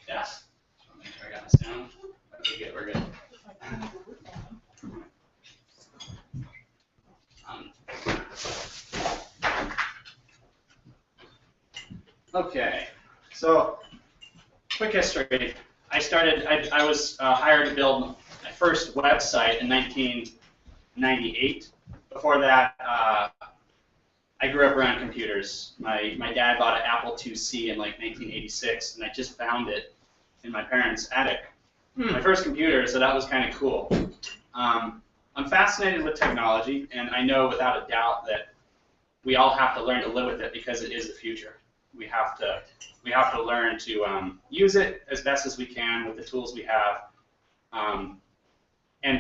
Yeah. Make sure I got this down. Okay, good, we're good. Okay, so quick history. I was hired to build my first website in 1998. Before that, I grew up around computers. My dad bought an Apple IIc in like 1986, and I just found it in my parents' attic. My first computer, so that was kind of cool. I'm fascinated with technology, and I know without a doubt that we all have to learn to live with it because it is the future. We have to learn to use it as best as we can with the tools we have. And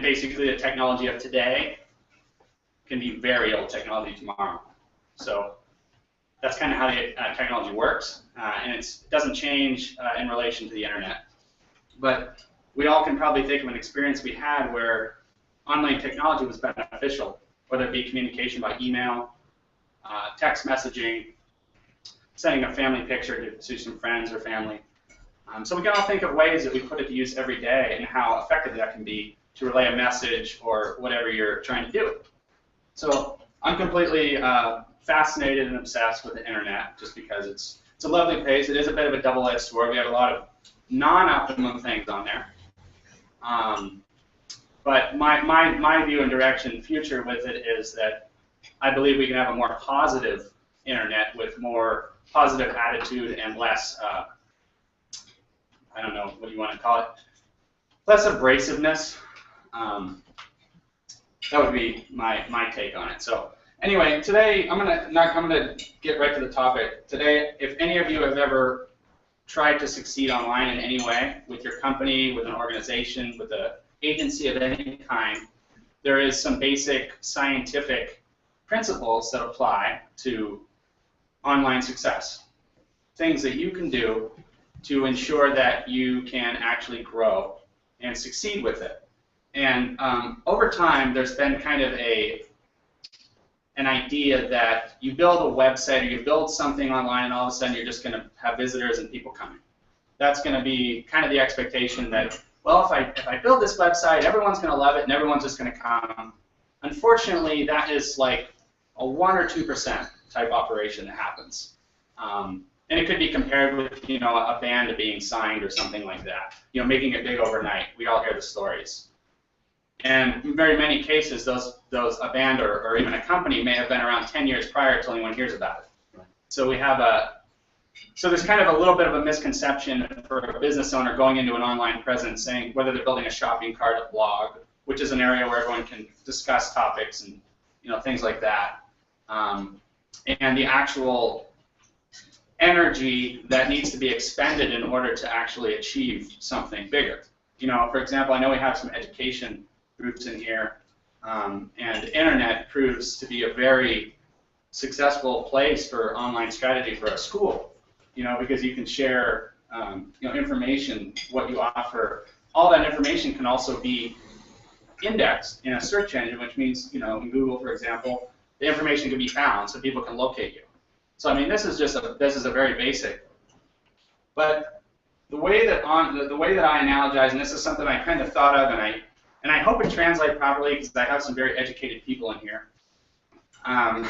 basically, the technology of today can be very old technology tomorrow. So that's kind of how the technology works, and it doesn't change in relation to the internet. But we all can probably think of an experience we had where online technology was beneficial, whether it be communication by email, text messaging, sending a family picture to some friends or family. So we can all think of ways that we put it to use every day and how effective that can be to relay a message or whatever you're trying to do. So I'm completely fascinated and obsessed with the internet just because it's a lovely place. It is a bit of a double-edged sword. We have a lot of non-optimum things on there. But my view and direction, future with it is that I believe we can have a more positive internet with more positive attitude and less, I don't know what you want to call it, less abrasiveness. That would be my take on it. So anyway, today I'm gonna get right to the topic. Today, if any of you have ever tried to succeed online in any way with your company, with an organization, with an agency of any kind, there is some basic scientific principles that apply to online success. Things that you can do to ensure that you can actually grow and succeed with it. And over time, there's been kind of an idea that you build a website or you build something online and all of a sudden you're just going to have visitors and people coming. That's going to be kind of the expectation that, well, if I build this website, everyone's going to love it and everyone's just going to come. Unfortunately, that is like a 1 or 2% type operation that happens. And it could be compared with, a band being signed or something like that, making it big overnight. We all hear the stories. And in very many cases, a band or even a company may have been around 10 years prior till anyone hears about it. So there's kind of a little bit of a misconception for a business owner going into an online presence, saying whether they're building a shopping cart, a blog, which is an area where everyone can discuss topics and things like that, and the actual energy that needs to be expended in order to actually achieve something bigger. For example, I know we have some education groups in here, and the internet proves to be a very successful place for online strategy for a school, because you can share information, what you offer. All that information can also be indexed in a search engine, which means, in Google, for example, the information can be found so people can locate you. So I mean, this is a very basic. But the way that I analogize, and this is something I kind of thought of, and I hope it translates properly because I have some very educated people in here. And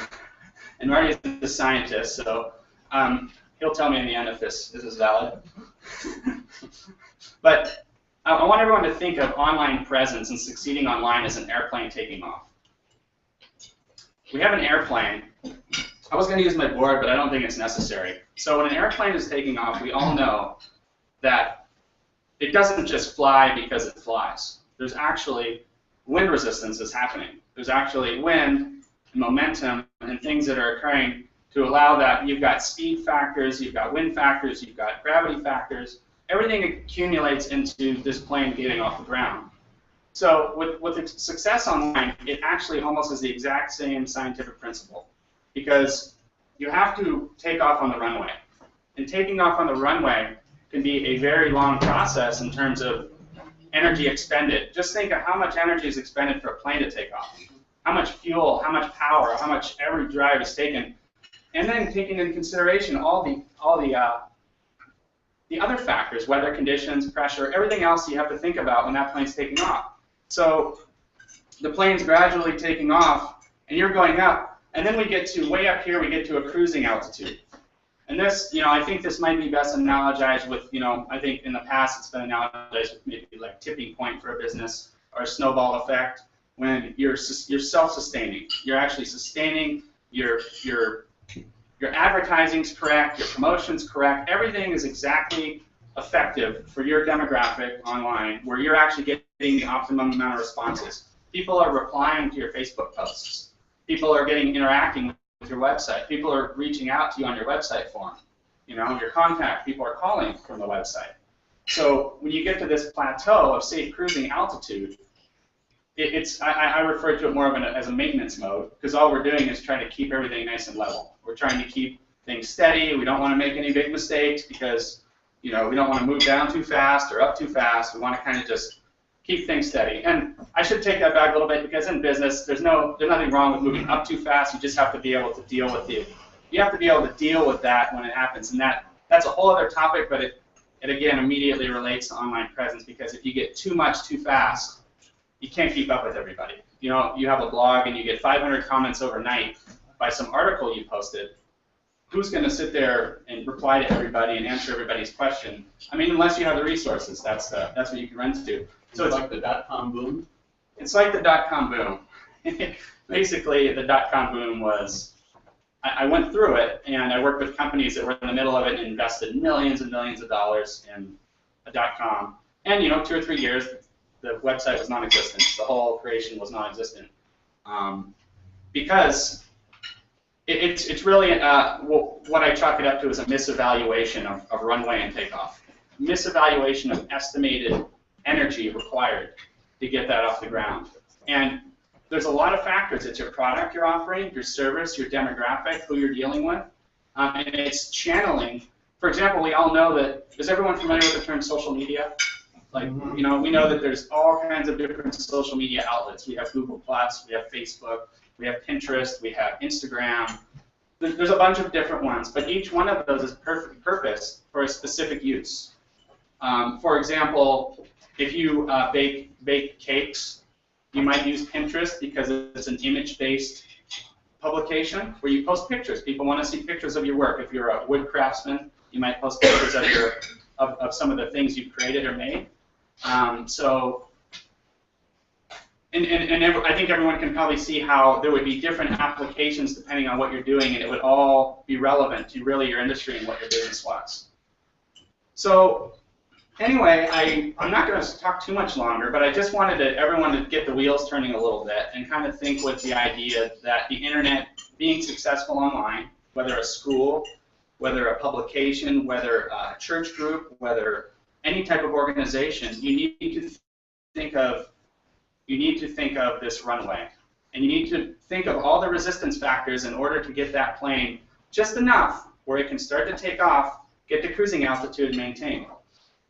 Marty is a scientist, so he'll tell me in the end if this is valid. But I want everyone to think of online presence and succeeding online as an airplane taking off. We have an airplane. I was going to use my board, but I don't think it's necessary. So when an airplane is taking off, we all know that it doesn't just fly because it flies. There's actually wind resistance that's happening. There's actually wind and momentum and things that are occurring to allow that. You've got speed factors, you've got wind factors, you've got gravity factors. Everything accumulates into this plane getting off the ground. So with success online, it actually almost is the exact same scientific principle, because you have to take off on the runway. And taking off on the runway can be a very long process in terms of energy expended. Just think of how much energy is expended for a plane to take off. How much fuel, how much power, how much every drive is taken. And then taking into consideration all the the other factors, weather conditions, pressure, everything else you have to think about when that plane's taking off. So the plane's gradually taking off, and you're going up, and then we get to way up here, we get to a cruising altitude. And this, I think this might be best analogized with, I think in the past it's been analogized with maybe like tipping point for a business or a snowball effect when you're self-sustaining. You're actually sustaining, your advertising's correct, your promotion's correct, everything is exactly effective for your demographic online where you're actually getting the optimum amount of responses. People are replying to your Facebook posts. People are interacting with your website. People are reaching out to you on your website form. Your contact, people are calling from the website. So when you get to this plateau of safe cruising altitude, I refer to it more of as a maintenance mode because all we're doing is trying to keep everything nice and level. We're trying to keep things steady. We don't want to make any big mistakes because we don't want to move down too fast or up too fast. We want to kind of just keep things steady. And I should take that back a little bit because in business, there's nothing wrong with moving up too fast. You just have to be able to deal with that when it happens. And that's a whole other topic, but it again immediately relates to online presence because if you get too much too fast, you can't keep up with everybody. You have a blog and you get 500 comments overnight by some article you posted. Who's going to sit there and reply to everybody and answer everybody's question? I mean, unless you have the resources, that's what you can run to. So it's like the dot-com boom? It's like the dot-com boom. Basically, the dot-com boom was, I went through it, and I worked with companies that were in the middle of it and invested millions and millions of dollars in a dot-com. And, 2 or 3 years, the website was non-existent. The whole creation was non-existent. Because it's really, what I chalk it up to is a misevaluation of runway and takeoff. Misevaluation of estimated energy required to get that off the ground. And there's a lot of factors. It's your product you're offering, your service, your demographic, who you're dealing with, and it's channeling. For example, we all know that, is everyone familiar with the term social media? Like, we know that there's all kinds of different social media outlets. We have Google+, we have Facebook, we have Pinterest, we have Instagram. There's a bunch of different ones, but each one of those is purpose for a specific use. For example, if you bake cakes, you might use Pinterest because it's an image-based publication where you post pictures. People want to see pictures of your work. If you're a wood craftsman, you might post pictures of some of the things you've created or made. I think everyone can probably see how there would be different applications depending on what you're doing, and it would all be relevant to really your industry and what your business was. So anyway, I'm not going to talk too much longer, but I just wanted everyone to get the wheels turning a little bit and kind of think with the idea that the internet being successful online, whether a school, whether a publication, whether a church group, whether any type of organization, you need to think of this runway. And you need to think of all the resistance factors in order to get that plane just enough where it can start to take off, get to cruising altitude, and maintain.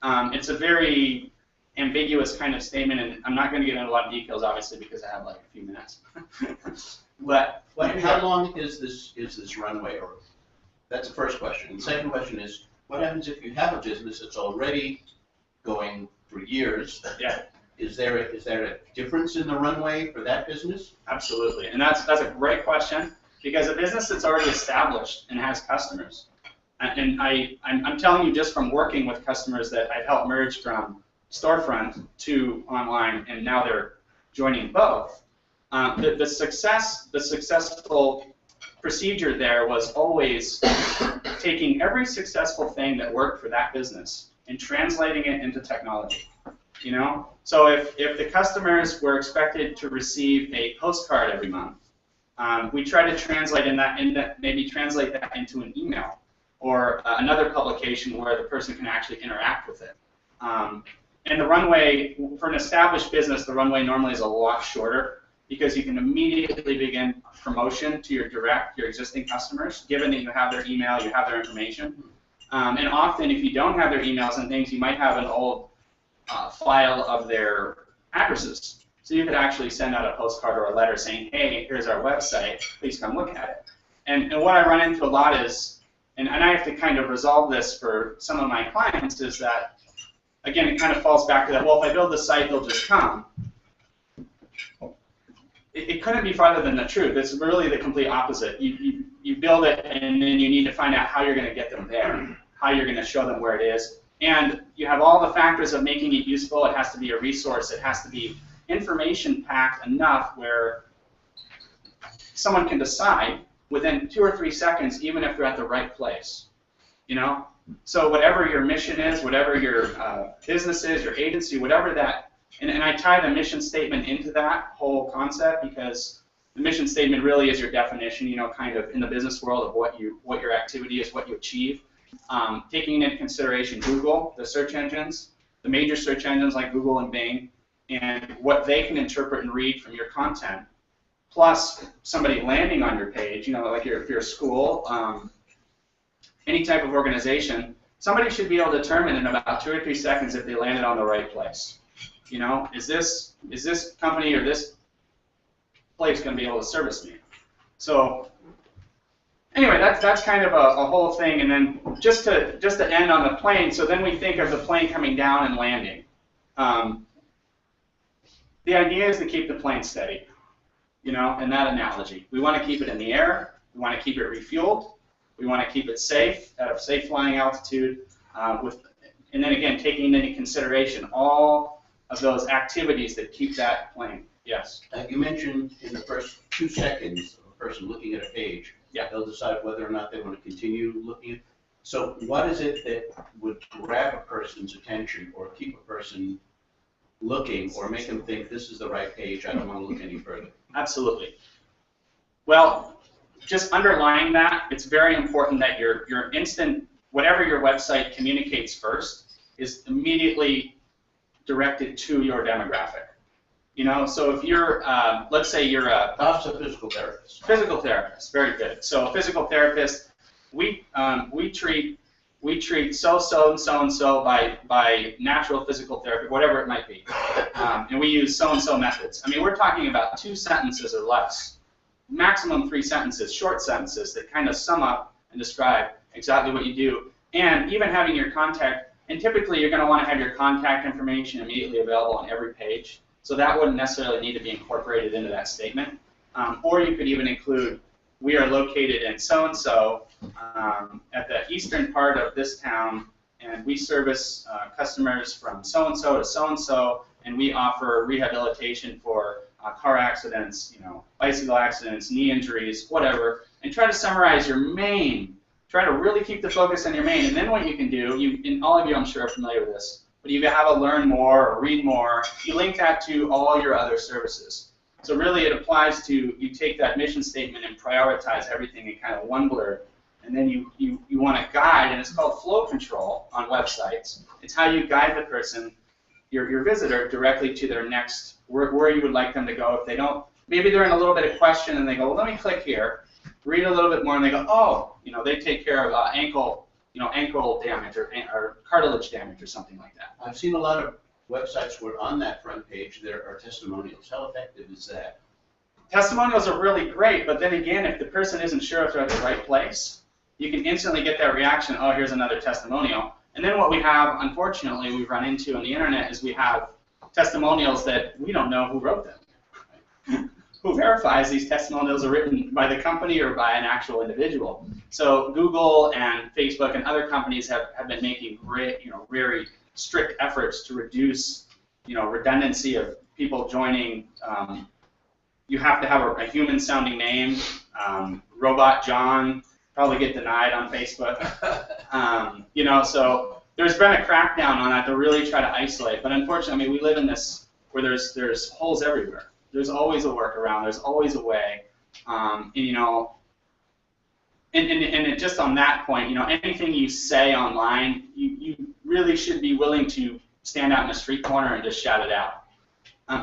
It's a very ambiguous kind of statement, and I'm not going to get into a lot of details, obviously, because I have like a few minutes. But how long is this runway? Or that's the first question. The second question is, what happens if you have a business that's already going for years? Yeah. Is there a difference in the runway for that business? Absolutely, and that's a great question, because a business that's already established and has customers, and I'm telling you just from working with customers that I've helped merge from storefront to online, and now they're joining both. The successful procedure there was always taking every successful thing that worked for that business and translating it into technology. So if the customers were expected to receive a postcard every month, we try to translate maybe translate that into an email or another publication where the person can actually interact with it. And the runway, for an established business, the runway normally is a lot shorter because you can immediately begin promotion to your existing customers, given that you have their email, you have their information. And often, if you don't have their emails and things, you might have an old file of their addresses. So you could actually send out a postcard or a letter saying, hey, here's our website, please come look at it. And what I run into a lot is and I have to kind of resolve this for some of my clients, is that, again, it kind of falls back to that, well, if I build the site, they'll just come. It couldn't be farther than the truth. It's really the complete opposite. You build it, and then you need to find out how you're going to get them there, how you're going to show them where it is. And you have all the factors of making it useful. It has to be a resource. It has to be information-packed enough where someone can decide within 2 or 3 seconds, even if they're at the right place. You know? So whatever your mission is, whatever your business is, your agency, whatever that, and I tie the mission statement into that whole concept, because the mission statement really is your definition, you know, kind of in the business world of what your activity is, what you achieve. Taking into consideration Google, the search engines, the major search engines like Google and Bing, and what they can interpret and read from your content, plus somebody landing on your page, you know, like if you're a school, any type of organization, somebody should be able to determine in about 2 or 3 seconds if they landed on the right place. You know, is this company or this place going to be able to service me? So anyway, that's kind of a whole thing. And then just to end on the plane, so then we think of the plane coming down and landing. The idea is to keep the plane steady, you know, in that analogy. We want to keep it in the air. We want to keep it refueled. We want to keep it safe, at a safe flying altitude, and then again, taking into consideration all of those activities that keep that plane. Yes? You mentioned in the first 2 seconds of a person looking at a page, yeah, they'll decide whether or not they want to continue looking at it. So what is it that would grab a person's attention or keep a person looking or make them think this is the right page, I don't want to look any further? Absolutely. Well, just underlying that, it's very important that your instant, whatever your website communicates first, is immediately directed to your demographic. You know, so if you're, let's say you're a physical therapist. Physical therapist, very good. So a physical therapist, we treat so by natural physical therapy, whatever it might be, and we use so methods. I mean, we're talking about 2 sentences or less, maximum 3 sentences, short sentences that kind of sum up and describe exactly what you do, and even having your contact. And typically, you're going to want to have your contact information immediately available on every page. So that wouldn't necessarily need to be incorporated into that statement. Or you could even include, we are located in so-and-so at the eastern part of this town, and we service customers from so-and-so to so-and-so, and we offer rehabilitation for car accidents, you know, bicycle accidents, knee injuries, whatever, and try to summarize your main. Try to really keep the focus on your main, and then what you can do, and all of you I'm sure are familiar with this, but you have a learn more or read more, you link that to all your other services. So really it applies to, you take that mission statement and prioritize everything in kind of one blurb, and then you want to guide, and it's called flow control on websites. It's how you guide the person, your visitor, directly to their next, where you would like them to go. If they don't, maybe they're in a little bit of question and they go, well, let me click here, read a little bit more, and they go, oh, you know, they take care of ankle damage or cartilage damage or something like that. I've seen a lot of websites where on that front page there are testimonials. How effective is that? Testimonials are really great, but then again, if the person isn't sure if they're at the right place, you can instantly get that reaction, oh, here's another testimonial. And then what we have, unfortunately, we've run into on the internet is we have testimonials that we don't know who wrote them. Who verifies these testimonials are written by the company or by an actual individual. So Google and Facebook and other companies have been making great, you know, very strict efforts to reduce, you know, redundancy of people joining. You have to have a human-sounding name. Robot John probably get denied on Facebook. You know, so there's been a crackdown on that to really try to isolate. But unfortunately, I mean, we live in this where there's holes everywhere. There's always a workaround. There's always a way. And, you know, and just on that point, you know, anything you say online, you really should be willing to stand out in a street corner and just shout it out.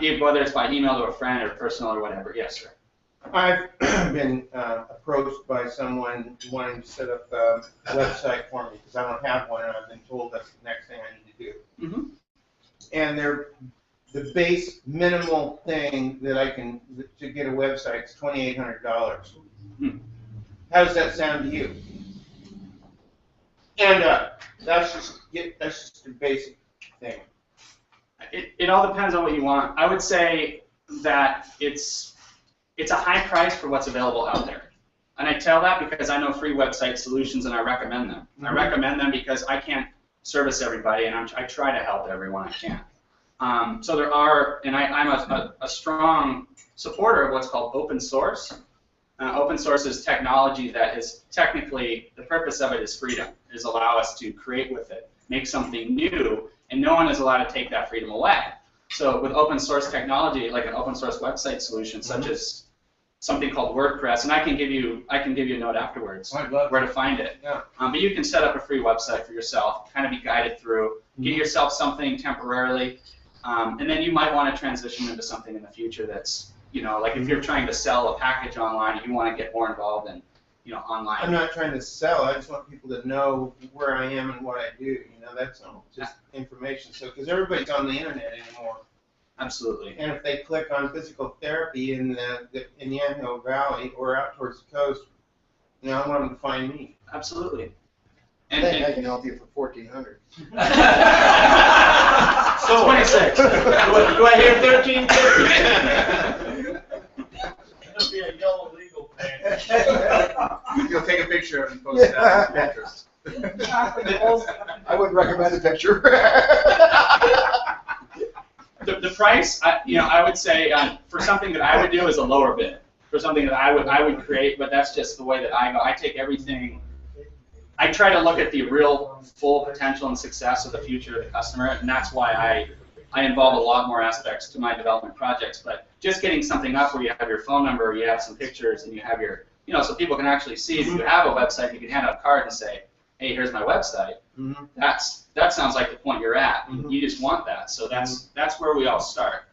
Whether it's by email to a friend or personal or whatever. Yes, sir. I've been approached by someone wanting to set up a website for me because I don't have one, and I've been told that's the next thing I need to do. Mm-hmm. And the base minimal thing that I can to get a website is $2,800. Hmm. How does that sound to you? And that's just a basic thing. It all depends on what you want. I would say that it's a high price for what's available out there. And I tell that because I know free website solutions and I recommend them. Mm-hmm. I recommend them because I can't service everybody and I try to help everyone I can. So there are, and I'm a strong supporter of what's called open source. Open source is technology that is technically, the purpose of it is freedom, is allow us to create with it, make something new, and no one is allowed to take that freedom away. So with open source technology, like an open source website solution, such as something called WordPress, and I can give you a note afterwards where to find it. Yeah. But you can set up a free website for yourself, kind of be guided through, get yourself something temporarily, and then you might want to transition into something in the future that's, like if you're trying to sell a package online and you want to get more involved in, online. I'm not trying to sell. I just want people to know where I am and what I do. That's all. Just information. So, because everybody's on the internet anymore. Absolutely. And if they click on physical therapy in the Anthill Valley or out towards the coast, I want them to find me. Absolutely. I think I can help you for $1,400. So 26. Do I hear 1350? It'll be a yellow legal pad. You'll take a picture and post it on Pinterest. I would recommend a picture. The price, I would say for something that I would do is a lower bid. For something that I would create, but that's just the way that I go. I take everything. I try to look at the real full potential and success of the future of the customer, and that's why I involve a lot more aspects to my development projects. But just getting something up where you have your phone number, you have some pictures, and you have your, so people can actually see if you have a website, you can hand out a card and say, hey, here's my website. Mm-hmm. That sounds like the point you're at. Mm-hmm. You just want that. So that's where we all start.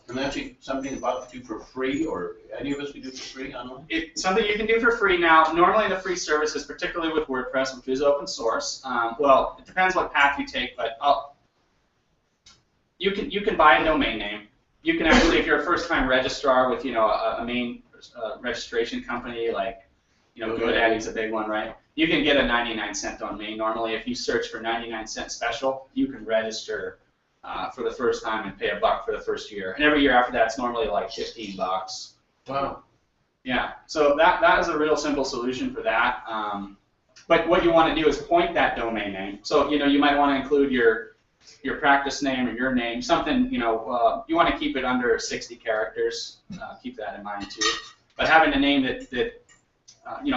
And that's something about to do for free, or any of us can do for free online? It's something you can do for free now. Normally the free services, particularly with WordPress, which is open source, well, it depends what path you take, but you can buy a domain name. You can actually, if you're a first-time registrar with a main registration company like GoDaddy's a big one, right? You can get a 99-cent domain. Normally, if you search for 99-cent special, you can register for the first time and pay $1 for the first year. And every year after that, it's normally like $15. Wow. Yeah, so that is a real simple solution for that. But what you want to do is point that domain name. So you might want to include your practice name or your name, something you want to keep it under 60 characters. Keep that in mind too. But having a name that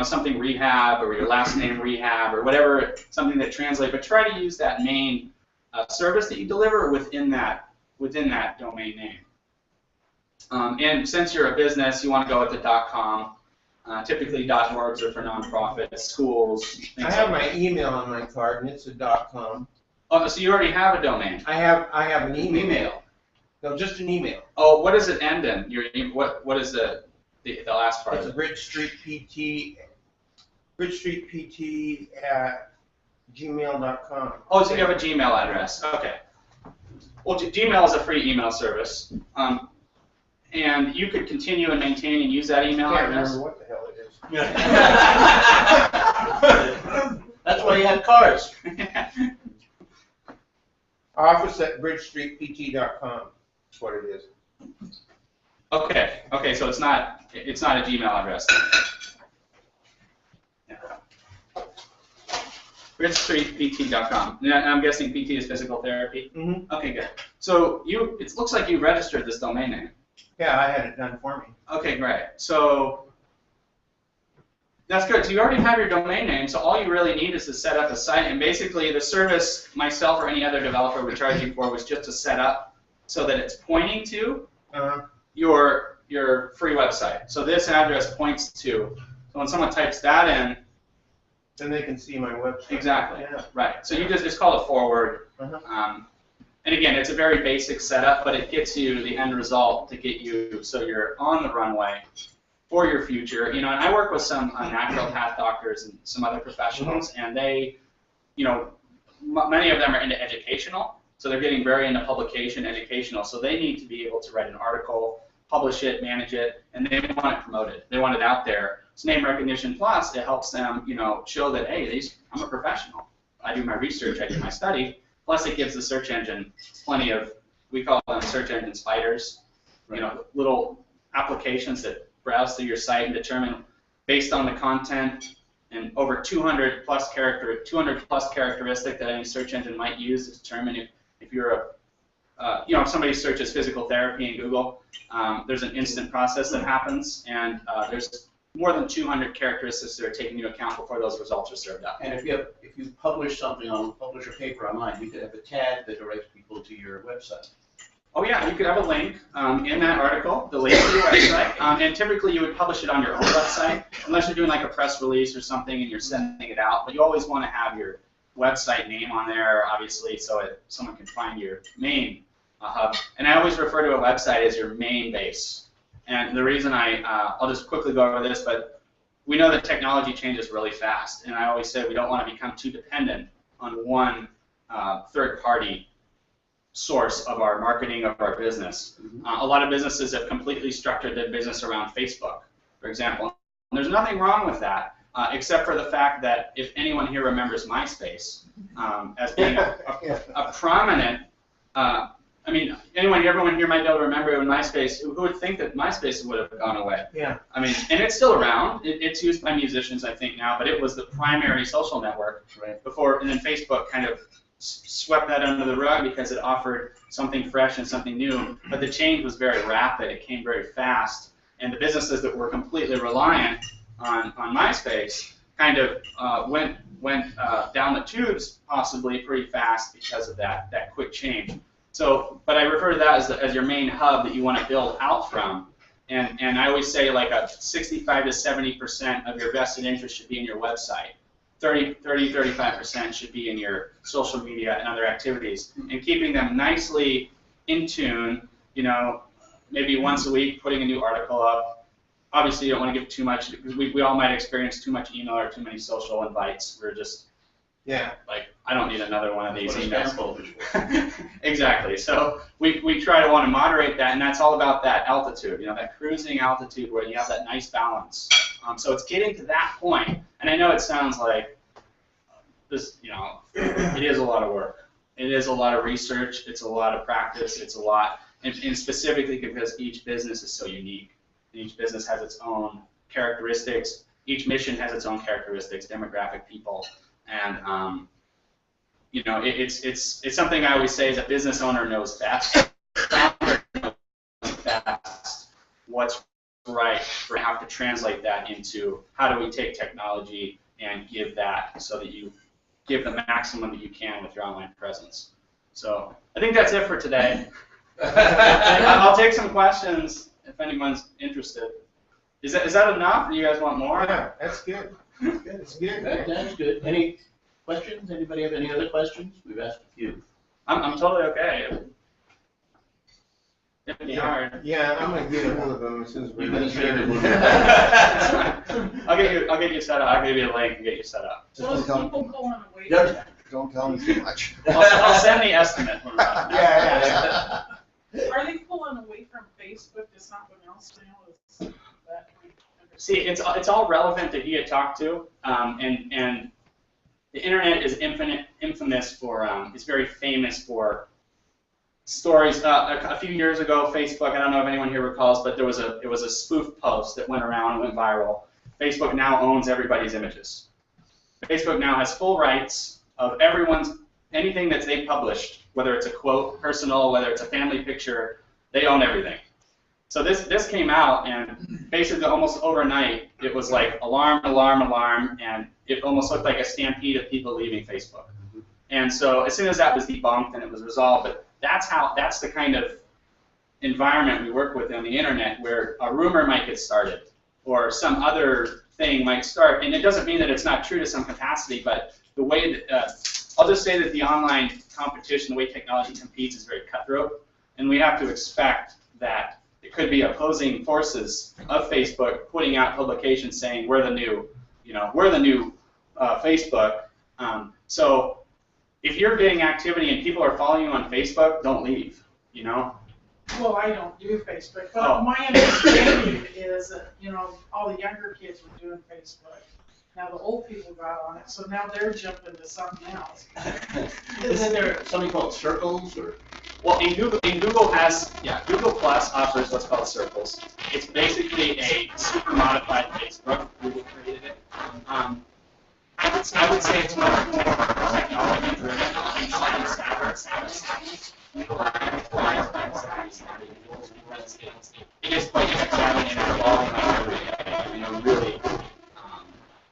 something rehab or your last name rehab or whatever, something that translates. But try to use that main service that you deliver within that domain name. And since you're a business, you want to go with the .com. Typically .orgs are for nonprofits, schools. Things I have like my email on my card, and it's a .com. Oh, so you already have a domain. I have an email. Email. No, just an email. Oh, what does it end in? What is the last part? It's of it? bridgestreetpt at gmail.com. Oh, so you have a Gmail address. Okay. Well, Gmail is a free email service, and you could continue and maintain and use that email I can't address. remember what the hell it is. That's why you have cars. Office at bridgestreetpt.com. That's what it is. Okay. Okay. So it's not a Gmail address. Yeah. bridgestreetpt.com. I'm guessing PT is physical therapy. Mm-hmm. Okay, good. So it looks like you registered this domain name. Yeah, I had it done for me. Okay, great. So that's good. So you already have your domain name, so all you really need is to set up a site, and basically the service myself or any other developer would charge you for was just to set up so that it's pointing to your free website. So this address points to, so when someone types that in, Then they can see my website. exactly, Yeah. right. So it's called a forward. And again, it's a very basic setup, but it gets you the end result to get you so you're on the runway for your future. And I work with some naturopath doctors and some other professionals, and they, many of them are into educational, so they're getting very into publication, educational, so they need to be able to write an article, publish it, manage it, and they want it promoted. They want it out there It's name recognition plus, it helps them, you know, show that, hey, I'm a professional. I do my research, I do my study. Plus, it gives the search engine plenty of, we call them search engine spiders, you know, little applications that browse through your site and determine, based on the content and over 200 plus characteristic that any search engine might use to determine if you're a, you know, if somebody searches physical therapy in Google, there's an instant process that happens, and there's more than 200 characteristics that are taken into account before those results are served up. And if you publish a paper online, you could have a tag that directs people to your website. Oh yeah, you could have a link in that article, the link to your website, and typically you would publish it on your own website, unless you're doing like a press release or something and you're sending it out. But you always want to have your website name on there, obviously, so someone can find your main hub. And I always refer to a website as your main base. And the reason I'll just quickly go over this, but we know that technology changes really fast, and I always say we don't want to become too dependent on one third-party source of our marketing of our business. A lot of businesses have completely structured their business around Facebook, for example. And there's nothing wrong with that, except for the fact that if anyone here remembers MySpace as being a prominent, I mean, everyone here might be able to remember when MySpace, who would think that MySpace would have gone away? Yeah. I mean, and it's still around. It's used by musicians, I think, now, but it was the primary social network before, and then Facebook kind of swept that under the rug because it offered something fresh and something new. But the change was very rapid. It came very fast, and the businesses that were completely reliant on MySpace kind of went down the tubes possibly pretty fast because of that quick change. So, but I refer to that as your main hub that you want to build out from. And I always say like a 65 to 70% of your vested interest should be in your website. 35% should be in your social media and other activities. And keeping them nicely in tune, you know, maybe once a week putting a new article up. Obviously you don't want to give too much, because we all might experience too much email or too many social invites. We're just, like, I don't need another one of these emails. Exactly. So we try to want to moderate that, and that's all about that altitude, you know, that cruising altitude where you have that nice balance. So it's getting to that point, and I know it sounds like this, you know, it is a lot of work. It is a lot of research. It's a lot of practice. It's a lot, and specifically because each business is so unique. Each business has its own characteristics. Each mission has its own characteristics, demographic, people. And you know, it's something I always say is a business owner knows best. What's right, for have to translate that into how do we take technology and give that so that you give the maximum that you can with your online presence. So I think that's it for today. I'll take some questions if anyone's interested. Is that enough, or do you guys want more? Yeah, that's good. That's good. That's good. Any questions? Anybody have any other questions? We've asked a few. I'm totally okay. It'd be hard. Yeah, I'm gonna get a hold of them as soon as we're done. I'll get you set up. I'll give you a link and get you set up. Those people pulling away. Don't tell them too much. I'll send the estimate. Yeah. Are they pulling away from Facebook? Does not one else now? Is that See, it's all relevant to who you talk to, and the internet is infamous for it's very famous for stories. A few years ago, Facebook, I don't know if anyone here recalls, but it was a spoof post that went around and went viral. Facebook now owns everybody's images. Facebook now has full rights of anything that they published, whether it's a quote, personal, whether it's a family picture, they own everything. So this came out, and basically almost overnight, it was like alarm, alarm, alarm, and it almost looked like a stampede of people leaving Facebook. And so as soon as that was debunked and it was resolved, but that's the kind of environment we work with on the internet, where a rumor might get started or some other thing might start, and it doesn't mean that it's not true to some capacity, but the way that I'll just say that the online competition, the way technology competes, is very cutthroat, and we have to expect that it could be opposing forces of Facebook putting out publications saying we're the new Facebook. So if you're getting activity and people are following you on Facebook, don't leave. You know, Well, I don't do Facebook, Oh. but my understanding is that, all the younger kids were doing Facebook. Now the old people got on it, so now they're jumping to something else. Isn't there something called circles or? Well, Google Google Plus offers what's called Circles. It's basically a super modified Facebook. Google created it. I would say it's much more technology driven. It is quite tech savvy and evolving every day. Really,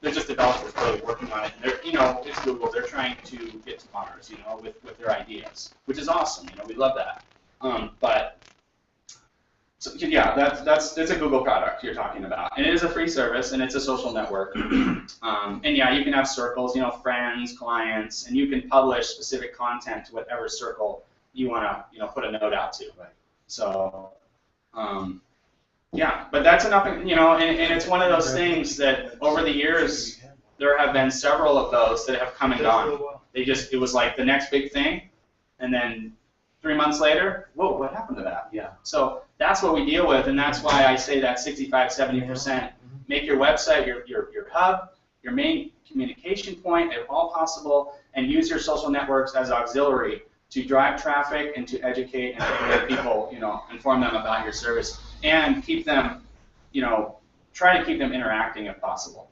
they're just developers really working on it. And they're, it's Google. They're trying to get to Mars, with their ideas, which is awesome. We love that. So yeah, that's a Google product you're talking about, and it is a free service, and it's a social network. And yeah, you can have circles, friends, clients, and you can publish specific content to whatever circle you want to, put a note out to. Right. So, yeah, but that's enough, and it's one of those things that over the years there have been several of those that have come and gone. It was like the next big thing, and then 3 months later, whoa, what happened to that? Yeah. So that's what we deal with, and that's why I say that 65-70%. Make your website your hub, your main communication point, if all possible, and use your social networks as auxiliary to drive traffic and to educate and to let people, inform them about your service, and keep them, try to keep them interacting if possible.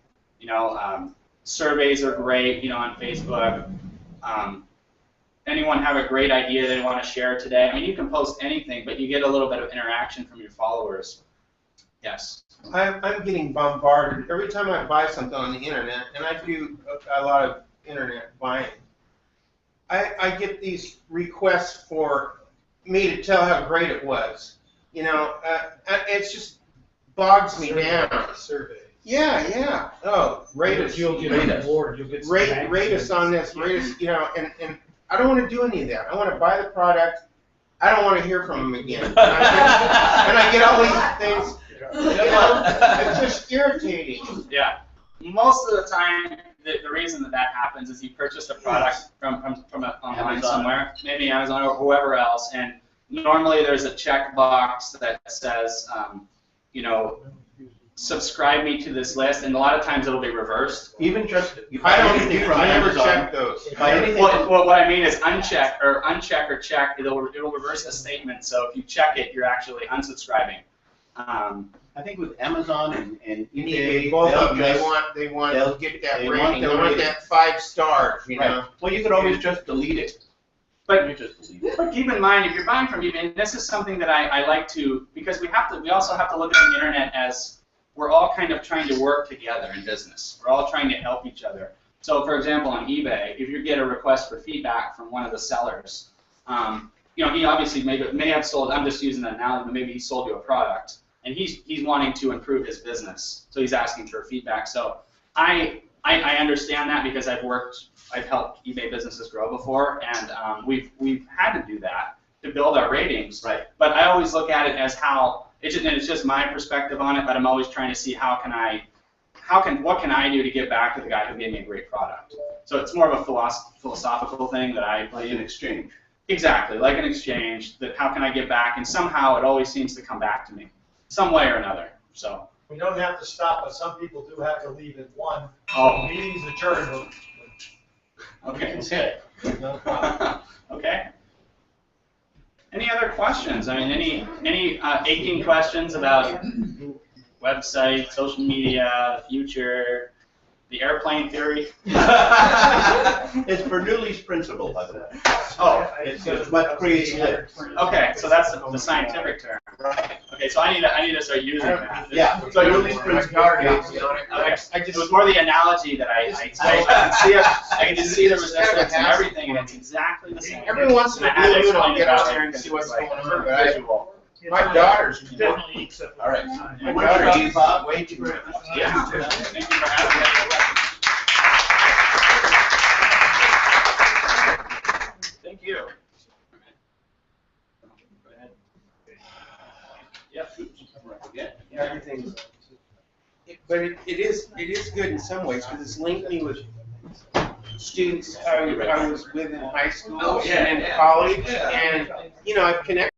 Surveys are great, on Facebook. Anyone have a great idea they want to share today? I mean, you can post anything, but you get a little bit of interaction from your followers. Yes. I'm getting bombarded every time I buy something on the internet, and I do a lot of internet buying. I get these requests for me to tell how great it was. It's just bogs me down. Survey. Yeah. Oh, rate us. You'll get an award. You'll get Rate us on this. Rate us. And I don't want to do any of that. I want to buy the product. I don't want to hear from them again. And I get all these things. It's just irritating. Yeah. Most of the time, the reason that happens is you purchased a product from online Amazon. somewhere, maybe Amazon or whoever else, and normally there's a checkbox that says, subscribe me to this list, and a lot of times it'll be reversed. Even just, you I buy don't anything do. from I never Amazon. check those. Buy anything. Well, what I mean is uncheck or check. It'll reverse the statement. So if you check it, you're actually unsubscribing. I think with Amazon and You need eBay, both of them. they'll They want they'll- to get that they rating. want They the want rating. that 5 stars. Right. Well, you could always just delete it. But You just delete it. But keep in mind, if you're buying from eBay, and this is something that I like to, because we also have to look at the internet as we're all kind of trying to work together in business. We're all trying to help each other. So for example, on eBay, if you get a request for feedback from one of the sellers, he obviously may have sold, I'm just using an analogy, but maybe he sold you a product, and he's wanting to improve his business. So he's asking for feedback. So I understand that because I've helped eBay businesses grow before, and we've had to do that to build our ratings. Right. But I always look at it as it's just my perspective on it, but I'm always trying to see what can I do to give back to the guy who gave me a great product. So it's more of a philosophical thing that I Like an exchange. exactly like an exchange. That how can I give back, and somehow it always seems to come back to me, some way or another. So. We don't have to stop, but some people do have to leave at 1. Oh. Meeting's adjourned. Okay. Okay. No problem. Okay. Any other questions? I mean, any aching questions about website, social media, future, the airplane theory? It's Bernoulli's principle, by the way. Oh, It's what creates lift. okay. So that's the scientific term. Okay, so I need to start using that. Yeah, So Bernoulli's principle. It was more the analogy that I can see it. I can just see the resistance and everything, and it's exactly the same. Every once in a And I had to blue moon, I'll explain get it out to there and because see it what's was like going on. But visual. my daughter's Definitely accept. All right. My We're daughter- done, Bob. Way too much. Yeah. Thank you for having me. Thank you. Go ahead. Yep. Yeah. everything. But it is good in some ways because it's linked me with students I was with in high school Oh, yeah, and in yeah. college, Yeah. and I've connected